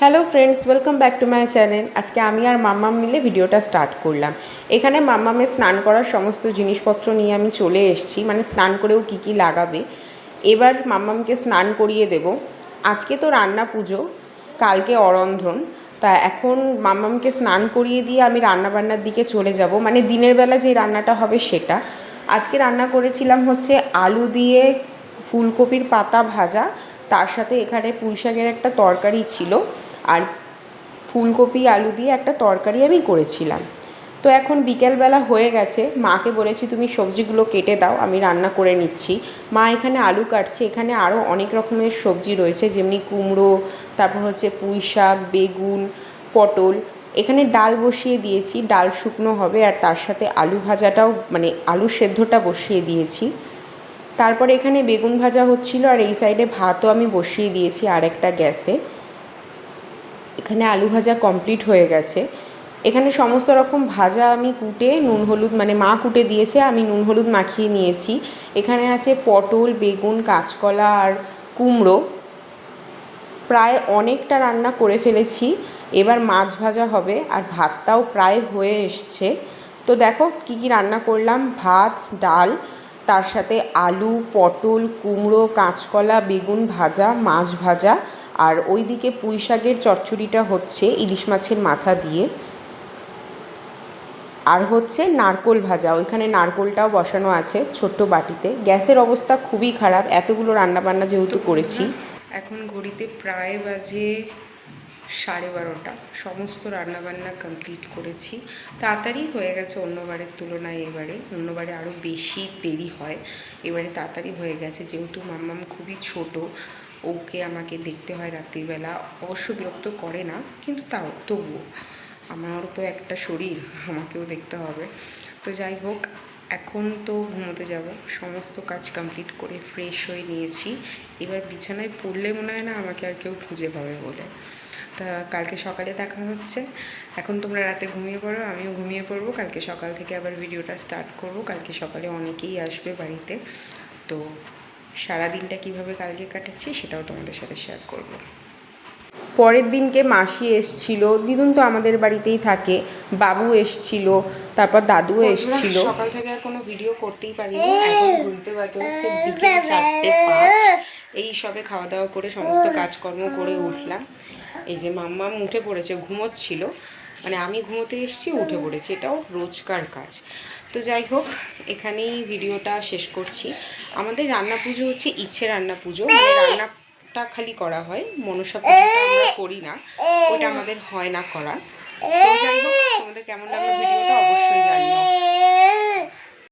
Hello friends, welcome back to my channel. আজকে আমি আর মাম্মাম মিলে ভিডিওটা স্টার্ট করলাম। এখানে মাম্মামের স্নান করার সমস্ত জিনিসপত্র নিয়ে আমি চলে এসেছি, মানে স্নান করেও কী কী লাগাবে। এবার মাম্মামকে স্নান করিয়ে দেব। আজকে তো রান্না পুজো, কালকে অরন্ধ্রন। তা এখন মাম্মামকে স্নান করিয়ে দিয়ে আমি রান্নাবান্নার দিকে চলে যাব, মানে দিনের বেলা যে রান্নাটা হবে সেটা। আজকে রান্না করেছিলাম হচ্ছে আলু দিয়ে ফুলকপির পাতা ভাজা, তার সাথে এখানে পুঁই শাকের একটা তরকারি ছিল, আর ফুলকপি আলু দিয়ে একটা তরকারি আমি করেছিলাম। তো এখন বিকেলবেলা হয়ে গেছে, মাকে বলেছি তুমি সবজিগুলো কেটে দাও, আমি রান্না করে নিচ্ছি। মা এখানে আলু কাটছে, এখানে আরও অনেক রকমের সবজি রয়েছে, যেমনি কুমড়ো, তারপর হচ্ছে পুঁই শাক, বেগুন, পটল। এখানে ডাল বসিয়ে দিয়েছি, ডাল শুকনো হবে, আর তার সাথে আলু ভাজাটাও, মানে আলু সেদ্ধটা বসিয়ে দিয়েছি। তারপরে এখানে বেগুন ভাজা হচ্ছিল, আর এই সাইডে ভাতও আমি বসিয়ে দিয়েছি আরেকটা গ্যাসে। এখানে আলু ভাজা কমপ্লিট হয়ে গেছে। এখানে সমস্ত রকম ভাজা আমি কুটে নুন হলুদ, মানে মা কুটে দিয়েছে, আমি নুন হলুদ মাখিয়ে নিয়েছি। এখানে আছে পটল, বেগুন, কাঁচকলা আর কুমড়ো। প্রায় অনেকটা রান্না করে ফেলেছি, এবার মাছ ভাজা হবে, আর ভাতটাও প্রায় হয়ে এসছে। তো দেখো কী কী রান্না করলাম: ভাত, ডাল, তার সাথে আলু, পটল, কুমড়ো, কাঁচকলা, বেগুন ভাজা, মাছ ভাজা, আর ওইদিকে পুঁই শাকের চচ্চড়িটা হচ্ছে ইলিশ মাছের মাথা দিয়ে, আর হচ্ছে নারকোল ভাজা। ওইখানে নারকোলটাও বসানো আছে ছোট্ট বাটিতে। গ্যাসের অবস্থা খুবই খারাপ, এতগুলো রান্নাবান্না যেহেতু করেছি। এখন ঘড়িতে প্রায় বাজে 12:30। সমস্ত রান্নাবান্না কমপ্লিট করেছি, তাড়াতাড়ি হয়ে গেছে অন্যবারের তুলনায়। অন্যবারে আরও বেশি দেরি হয়, এবারে তাড়াতাড়ি হয়ে গেছে, যেহেতু মাম্মাম খুবই ছোট, ওকে আমাকে দেখতে হয় রাত্রিবেলা। অবশ্য বিরক্ত করে না, কিন্তু তবুও আমারও তো একটা শরীর, আমাকেও দেখতে হবে। তো যাই হোক, এখন তো ঘুমোতে যাব। সমস্ত কাজ কমপ্লিট করে ফ্রেশ হয়ে নিয়েছি। এবার বিছানায় পড়লে মনে হয় না আমাকে আর কেউ খুঁজে পাবে বলে। তা কালকে সকালে দেখা হচ্ছে। এখন তোমরা রাতে ঘুমিয়ে পড়ো, আমিও ঘুমিয়ে পড়বো। কালকে সকাল থেকে আবার ভিডিওটা স্টার্ট করব। কালকে সকালে অনেকেই আসবে বাড়িতে, তো সারাদিনটা কীভাবে কালকে কাটাচ্ছি সেটাও তোমাদের সাথে শেয়ার করব। পরের দিনকে মাসি এসছিল, দিদুন তো আমাদের বাড়িতেই থাকে, বাবু এসছিল, তারপর দাদুও এসছিল। সকাল থেকে আর কোনো ভিডিও করতেই পারিনি। এখন ঘুরতে বাজে হচ্ছে বিকেল 4:05। এই সবে খাওয়া দাওয়া করে সমস্ত কাজকর্ম করে উঠলাম। এই যে মাম্মাম উঠে পড়েছে, ঘুমোচ্ছিল, মানে আমি ঘুমোতে এসেছি, উঠে পড়েছি, এটাও রোজকার কাজ। তো যাই হোক, এখানেই ভিডিওটা শেষ করছি। আমাদের রান্না পুজো হচ্ছে ইচ্ছে রান্না পুজো, মানে রান্নাটা খালি করা হয়, মনসা পুজোটা আমরা করি না, ওটা আমাদের হয় না করা। তো যাই হোক, তোমাদের কেমন লাগলো